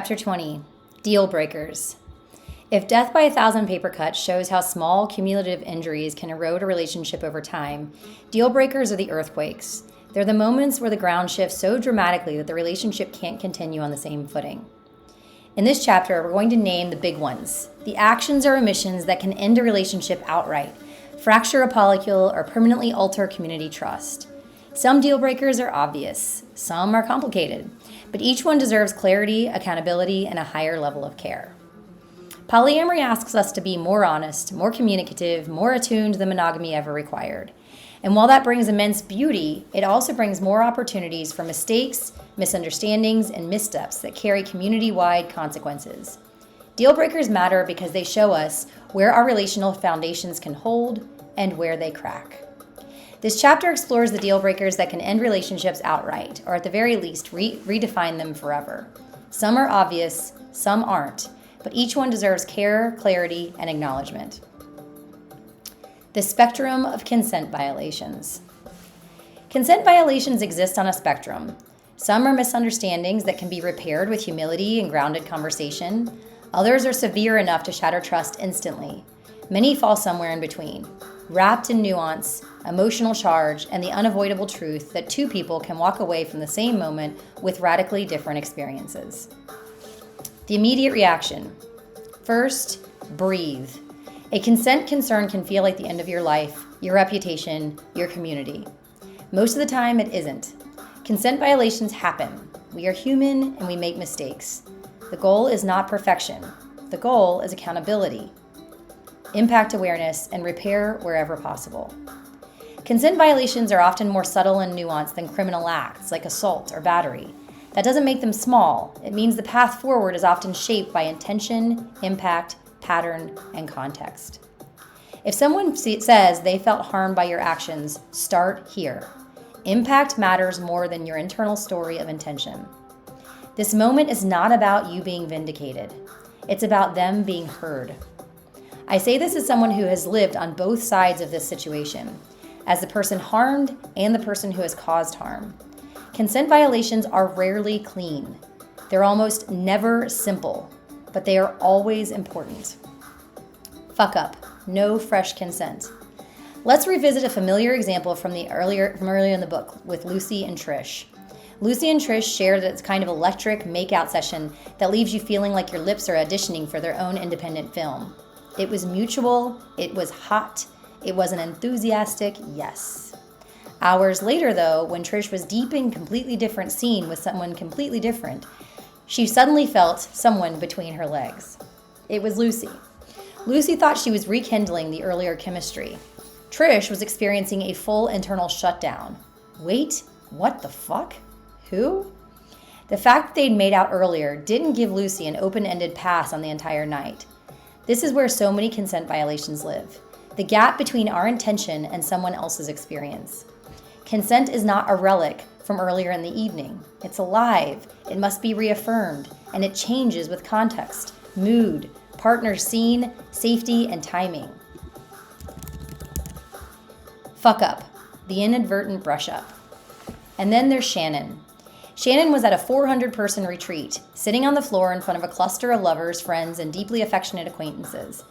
Chapter 20, Deal Breakers. If death by 1,000 papercuts shows how small cumulative injuries can erode a relationship over time, deal breakers are the earthquakes. They're the moments where the ground shifts so dramatically that the relationship can't continue on the same footing. In this chapter, we're going to name the big ones, the actions or omissions that can end a relationship outright, fracture a polycule, or permanently alter community trust. Some deal breakers are obvious, some are complicated, but each one deserves clarity, accountability, and a higher level of care. Polyamory asks us to be more honest, more communicative, more attuned than monogamy ever required. And while that brings immense beauty, it also brings more opportunities for mistakes, misunderstandings, and missteps that carry community-wide consequences. Deal breakers matter because they show us where our relational foundations can hold and where they crack. This chapter explores the deal breakers that can end relationships outright, or at the very least, redefine them forever. Some are obvious, some aren't, but each one deserves care, clarity, and acknowledgement. The spectrum of consent violations. Consent violations exist on a spectrum. Some are misunderstandings that can be repaired with humility and grounded conversation. Others are severe enough to shatter trust instantly. Many fall somewhere in between, wrapped in nuance, emotional charge, and the unavoidable truth that two people can walk away from the same moment with radically different experiences. The immediate reaction. First, breathe. A consent concern can feel like the end of your life, your reputation, your community. Most of the time, it isn't. Consent violations happen. We are human and we make mistakes. The goal is not perfection. The goal is accountability, impact awareness, and repair wherever possible. Consent violations are often more subtle and nuanced than criminal acts like assault or battery. That doesn't make them small. It means the path forward is often shaped by intention, impact, pattern, and context. If someone says they felt harmed by your actions, start here. Impact matters more than your internal story of intention. This moment is not about you being vindicated. It's about them being heard. I say this as someone who has lived on both sides of this situation, as the person harmed and the person who has caused harm. Consent violations are rarely clean. They're almost never simple, but they are always important. Fuck up. No fresh consent. Let's revisit a familiar example from earlier in the book with Lucy and Trish. Lucy and Trish shared that it's kind of electric makeout session that leaves you feeling like your lips are auditioning for their own independent film. It was mutual, it was hot, it was an enthusiastic yes. Hours later, though, when Trish was deep in a completely different scene with someone completely different, she suddenly felt someone between her legs. It was Lucy. Lucy thought she was rekindling the earlier chemistry. Trish was experiencing a full internal shutdown. Wait, what the fuck? Who? The fact that they'd made out earlier didn't give Lucy an open-ended pass on the entire night. This is where so many consent violations live. The gap between our intention and someone else's experience. Consent is not a relic from earlier in the evening. It's alive, it must be reaffirmed, and it changes with context, mood, partner scene, safety, and timing. Fuck up, the inadvertent brush up. And then there's Shannon. Shannon was at a 400-person retreat, sitting on the floor in front of a cluster of lovers, friends, and deeply affectionate acquaintances.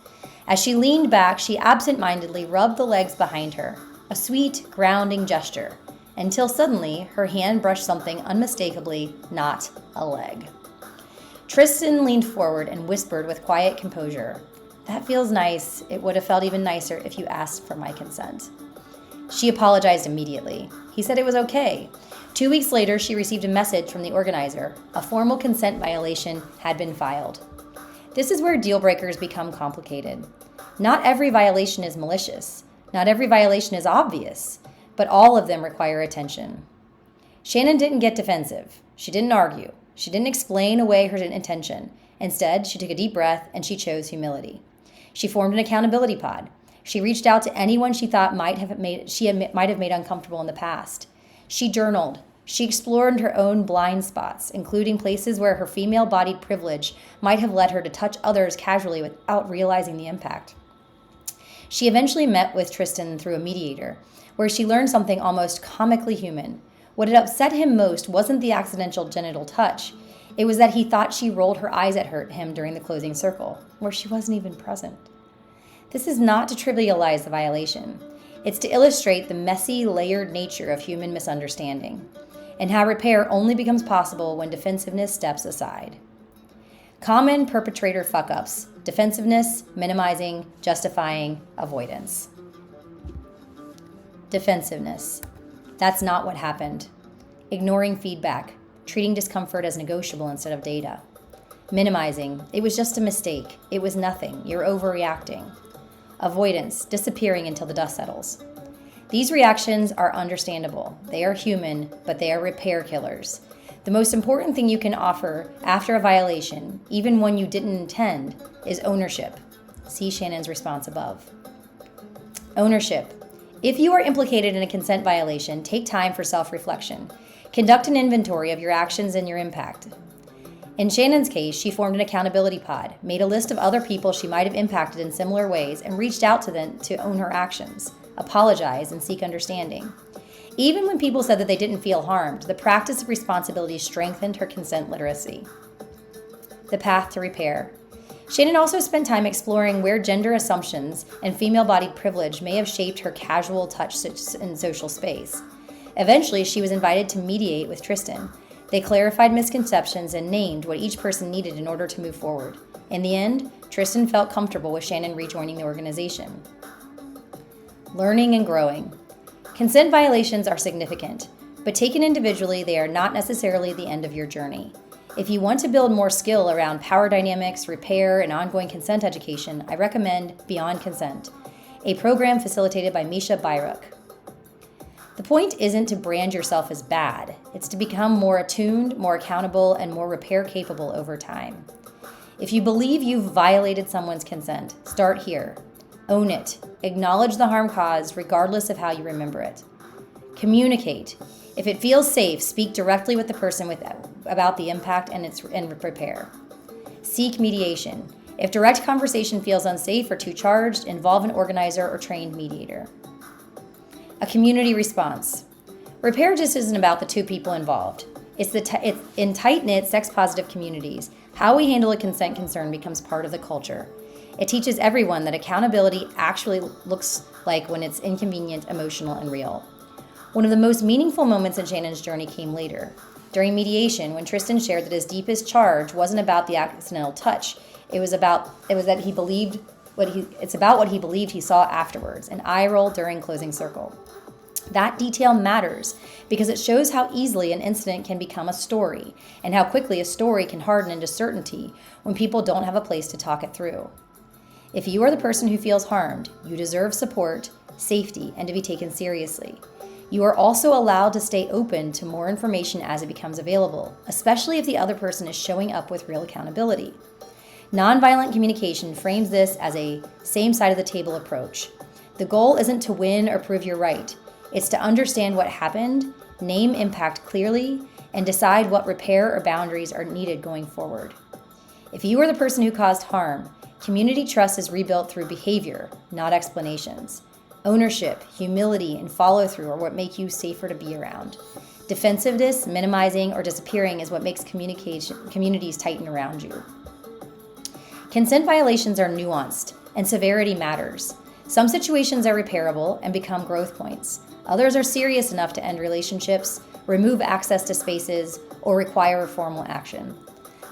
As she leaned back, she absent-mindedly rubbed the legs behind her, a sweet, grounding gesture, until suddenly her hand brushed something unmistakably not a leg. Tristan leaned forward and whispered with quiet composure, "That feels nice. It would have felt even nicer if you asked for my consent." She apologized immediately. He said it was okay. 2 weeks later, she received a message from the organizer. A formal consent violation had been filed. This is where deal breakers become complicated. Not every violation is malicious. Not every violation is obvious, but all of them require attention. Shannon didn't get defensive. She didn't argue. She didn't explain away her intention. Instead, she took a deep breath and she chose humility. She formed an accountability pod. She reached out to anyone she thought might have made uncomfortable in the past. She journaled. She explored her own blind spots, including places where her female-bodied privilege might have led her to touch others casually without realizing the impact. She eventually met with Tristan through a mediator, where she learned something almost comically human. What had upset him most wasn't the accidental genital touch. It was that he thought she rolled her eyes at him during the closing circle, where she wasn't even present. This is not to trivialize the violation. It's to illustrate the messy, layered nature of human misunderstanding, and how repair only becomes possible when defensiveness steps aside. Common perpetrator fuck-ups: defensiveness, minimizing, justifying, avoidance. Defensiveness. That's not what happened. Ignoring feedback, treating discomfort as negotiable instead of data. Minimizing. It was just a mistake. It was nothing. You're overreacting. Avoidance. Disappearing until the dust settles. These reactions are understandable. They are human, but they are repair killers. The most important thing you can offer after a violation, even one you didn't intend, is ownership. See Shannon's response above. Ownership. If you are implicated in a consent violation, take time for self-reflection. Conduct an inventory of your actions and your impact. In Shannon's case, she formed an accountability pod, made a list of other people she might have impacted in similar ways, and reached out to them to own her actions, apologize, and seek understanding. Even when people said that they didn't feel harmed, the practice of responsibility strengthened her consent literacy. The path to repair. Shannon also spent time exploring where gender assumptions and female-bodied privilege may have shaped her casual touch in social space. Eventually, she was invited to mediate with Tristan. They clarified misconceptions and named what each person needed in order to move forward. In the end, Tristan felt comfortable with Shannon rejoining the organization. Learning and growing. Consent violations are significant, but taken individually, they are not necessarily the end of your journey. If you want to build more skill around power dynamics, repair, and ongoing consent education, I recommend Beyond Consent, a program facilitated by Misha Bayruk. The point isn't to brand yourself as bad. It's to become more attuned, more accountable, and more repair capable over time. If you believe you've violated someone's consent, start here. Own it. Acknowledge the harm caused, regardless of how you remember it. Communicate. If it feels safe, speak directly with the person about the impact and repair. Seek mediation. If direct conversation feels unsafe or too charged, involve an organizer or trained mediator. A community response. Repair just isn't about the two people involved. It's in tight-knit, sex-positive communities. How we handle a consent concern becomes part of the culture. It teaches everyone that accountability actually looks like when it's inconvenient, emotional, and real. One of the most meaningful moments in Shannon's journey came later. During mediation, when Tristan shared that his deepest charge wasn't about the accidental touch, it's about what he believed he saw afterwards, an eye roll during closing circle. That detail matters because it shows how easily an incident can become a story and how quickly a story can harden into certainty when people don't have a place to talk it through. If you are the person who feels harmed, you deserve support, safety, and to be taken seriously. You are also allowed to stay open to more information as it becomes available, especially if the other person is showing up with real accountability. Nonviolent communication frames this as a same side of the table approach. The goal isn't to win or prove you're right. It's to understand what happened, name impact clearly, and decide what repair or boundaries are needed going forward. If you are the person who caused harm, community trust is rebuilt through behavior, not explanations. Ownership, humility, and follow-through are what make you safer to be around. Defensiveness, minimizing, or disappearing is what makes communities tighten around you. Consent violations are nuanced, and severity matters. Some situations are repairable and become growth points. Others are serious enough to end relationships, remove access to spaces, or require formal action.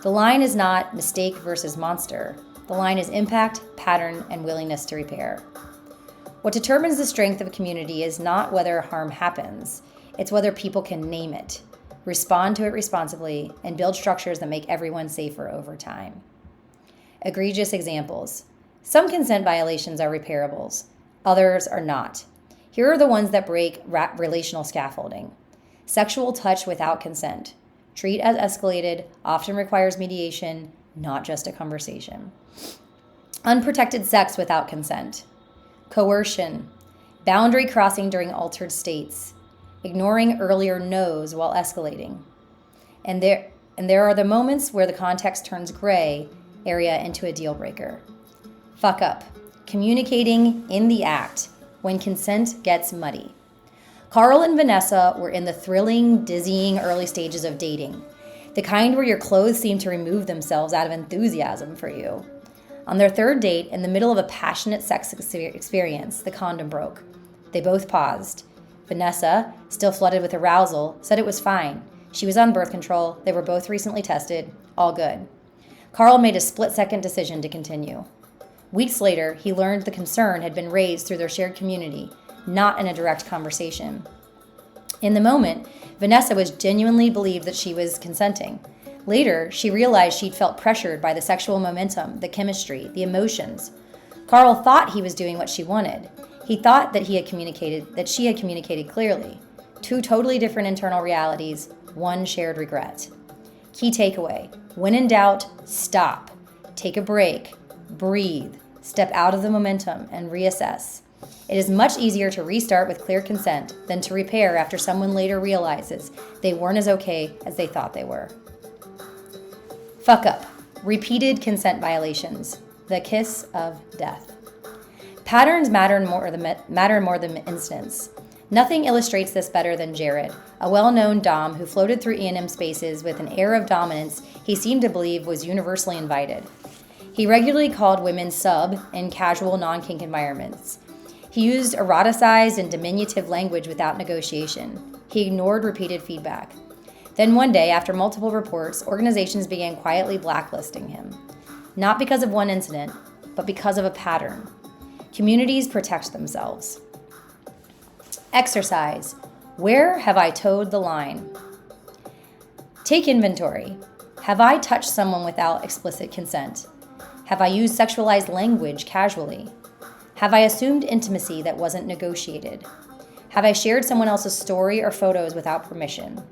The line is not mistake versus monster. The line is impact, pattern, and willingness to repair. What determines the strength of a community is not whether harm happens. It's whether people can name it, respond to it responsibly, and build structures that make everyone safer over time. Egregious examples. Some consent violations are repairables. Others are not. Here are the ones that break relational scaffolding. Sexual touch without consent. Treat as escalated, often requires mediation, not just a conversation. Unprotected sex without consent. Coercion. Boundary crossing during altered states. Ignoring earlier no's while escalating. And there are the moments where the context turns gray area into a deal breaker. Fuck up. Communicating in the act when consent gets muddy. Carl and Vanessa were in the thrilling, dizzying early stages of dating. the kind where your clothes seem to remove themselves out of enthusiasm for you. On their third date, in the middle of a passionate sex experience, the condom broke. They both paused. Vanessa, still flooded with arousal, said it was fine. She was on birth control. They were both recently tested. All good. Carl made a split-second decision to continue. Weeks later, he learned the concern had been raised through their shared community, not in a direct conversation. In the moment, Vanessa was genuinely believed that she was consenting. Later, she realized she'd felt pressured by the sexual momentum, the chemistry, the emotions. Carl thought he was doing what she wanted. He thought that she had communicated clearly. Two totally different internal realities, one shared regret. Key takeaway: when in doubt, stop. Take a break. Breathe. Step out of the momentum and reassess. It is much easier to restart with clear consent than to repair after someone later realizes they weren't as okay as they thought they were. Fuck up. Repeated consent violations. The kiss of death. Patterns matter more than incidents. Nothing illustrates this better than Jared, a well-known dom who floated through E&M spaces with an air of dominance he seemed to believe was universally invited. He regularly called women sub in casual non-kink environments. He used eroticized and diminutive language without negotiation. He ignored repeated feedback. Then one day, after multiple reports, organizations began quietly blacklisting him. Not because of one incident, but because of a pattern. Communities protect themselves. Exercise. Where have I towed the line? Take inventory. Have I touched someone without explicit consent? Have I used sexualized language casually? Have I assumed intimacy that wasn't negotiated? Have I shared someone else's story or photos without permission?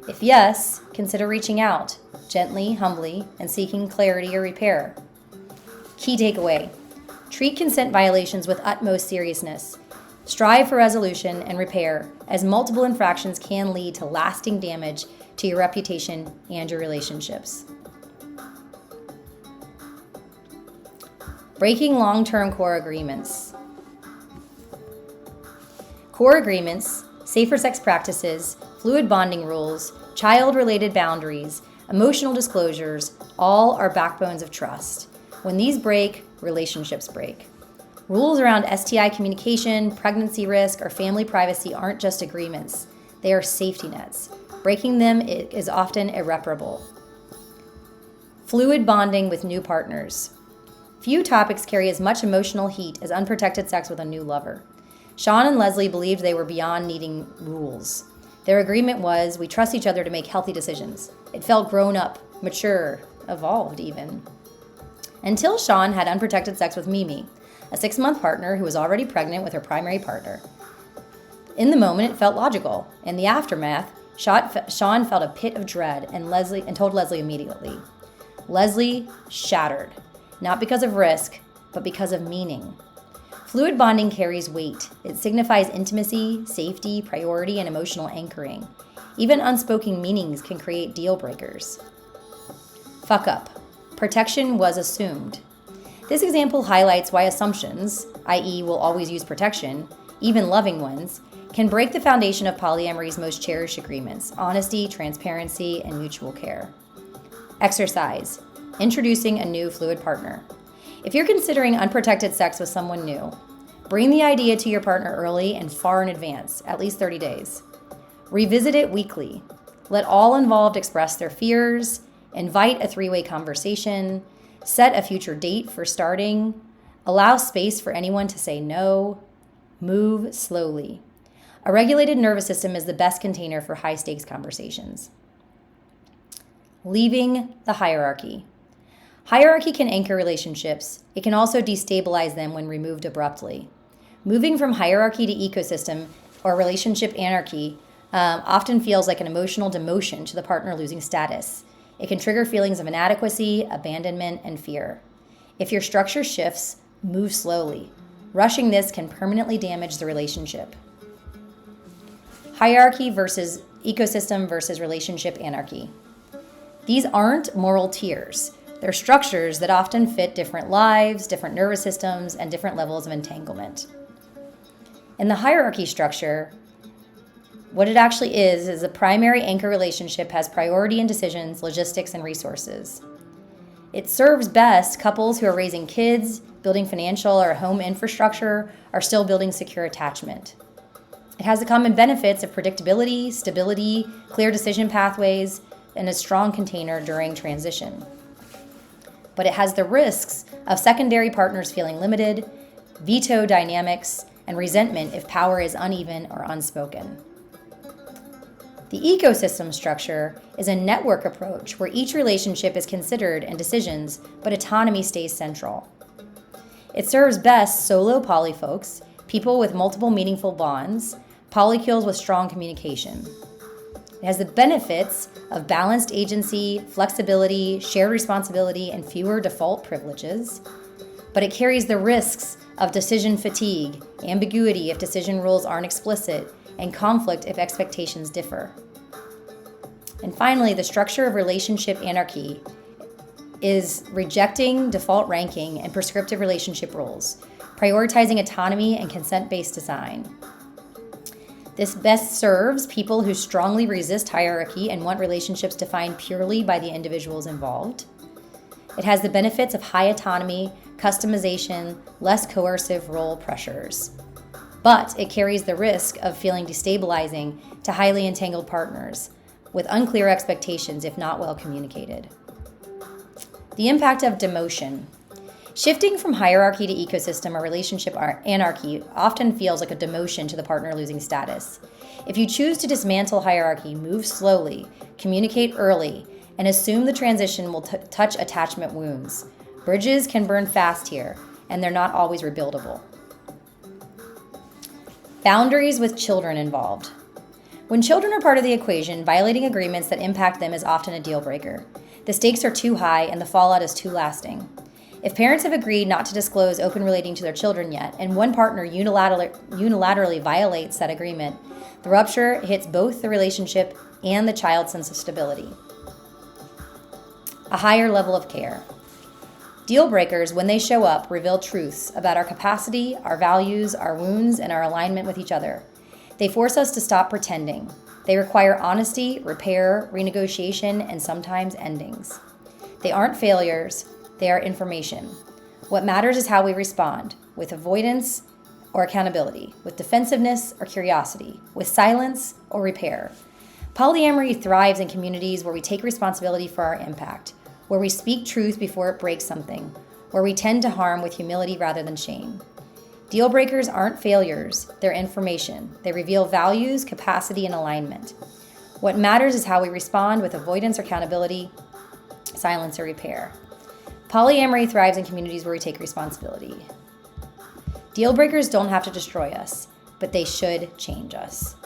If yes, consider reaching out, gently, humbly, and seeking clarity or repair. Key takeaway: treat consent violations with utmost seriousness. Strive for resolution and repair, as multiple infractions can lead to lasting damage to your reputation and your relationships. Breaking long-term core agreements. Core agreements, safer sex practices, fluid bonding rules, child-related boundaries, emotional disclosures, all are backbones of trust. When these break, relationships break. Rules around STI communication, pregnancy risk, or family privacy aren't just agreements. They are safety nets. Breaking them is often irreparable. Fluid bonding with new partners. Few topics carry as much emotional heat as unprotected sex with a new lover. Sean and Leslie believed they were beyond needing rules. Their agreement was, we trust each other to make healthy decisions. It felt grown up, mature, evolved even. Until Sean had unprotected sex with Mimi, a 6-month partner who was already pregnant with her primary partner. In the moment, it felt logical. In the aftermath, Sean felt a pit of dread and told Leslie immediately. Leslie shattered, not because of risk, but because of meaning. Fluid bonding carries weight. It signifies intimacy, safety, priority, and emotional anchoring. Even unspoken meanings can create deal breakers. Fuck up. Protection was assumed. This example highlights why assumptions, i.e. will always use protection, even loving ones, can break the foundation of polyamory's most cherished agreements: honesty, transparency, and mutual care. Exercise. Introducing a new fluid partner. If you're considering unprotected sex with someone new, bring the idea to your partner early and far in advance, at least 30 days. Revisit it weekly. Let all involved express their fears, invite a 3-way conversation, set a future date for starting, allow space for anyone to say no, move slowly. A regulated nervous system is the best container for high-stakes conversations. Leaving the hierarchy. Hierarchy can anchor relationships. It can also destabilize them when removed abruptly. Moving from hierarchy to ecosystem or relationship anarchy often feels like an emotional demotion to the partner losing status. It can trigger feelings of inadequacy, abandonment, and fear. If your structure shifts, move slowly. Rushing this can permanently damage the relationship. Hierarchy versus ecosystem versus relationship anarchy. These aren't moral tiers. They're structures that often fit different lives, different nervous systems, and different levels of entanglement. In the hierarchy structure, What it actually is a primary anchor relationship has priority in decisions, logistics, and resources. It serves best couples who are raising kids, building financial or home infrastructure, or still building secure attachment. It has the common benefits of predictability, stability, clear decision pathways, and a strong container during transition. But it has the risks of secondary partners feeling limited, veto dynamics, and resentment if power is uneven or unspoken. The ecosystem structure is a network approach where each relationship is considered in decisions, but autonomy stays central. It serves best solo poly folks, people with multiple meaningful bonds, polycules with strong communication. It has the benefits of balanced agency, flexibility, shared responsibility, and fewer default privileges, but it carries the risks of decision fatigue, ambiguity if decision rules aren't explicit, and conflict if expectations differ. And finally, the structure of relationship anarchy is rejecting default ranking and prescriptive relationship rules, prioritizing autonomy and consent-based design. This best serves people who strongly resist hierarchy and want relationships defined purely by the individuals involved. It has the benefits of high autonomy, customization, less coercive role pressures. But it carries the risk of feeling destabilizing to highly entangled partners with unclear expectations if not well communicated. The impact of demotion. Shifting from hierarchy to ecosystem or relationship anarchy often feels like a demotion to the partner losing status. If you choose to dismantle hierarchy, move slowly, communicate early, and assume the transition will touch attachment wounds. Bridges can burn fast here, and they're not always rebuildable. Boundaries with children involved. When children are part of the equation, violating agreements that impact them is often a deal breaker. The stakes are too high and the fallout is too lasting. If parents have agreed not to disclose open relating to their children yet, and one partner unilaterally violates that agreement, the rupture hits both the relationship and the child's sense of stability. A higher level of care. Deal breakers, when they show up, reveal truths about our capacity, our values, our wounds, and our alignment with each other. They force us to stop pretending. They require honesty, repair, renegotiation, and sometimes endings. They aren't failures, they are information. What matters is how we respond, with avoidance or accountability, with defensiveness or curiosity, with silence or repair. Polyamory thrives in communities where we take responsibility for our impact, where we speak truth before it breaks something, where we tend to harm with humility rather than shame. Deal breakers aren't failures, they're information. They reveal values, capacity, and alignment. What matters is how we respond with avoidance or accountability, silence or repair. Polyamory thrives in communities where we take responsibility. Deal breakers don't have to destroy us, but they should change us.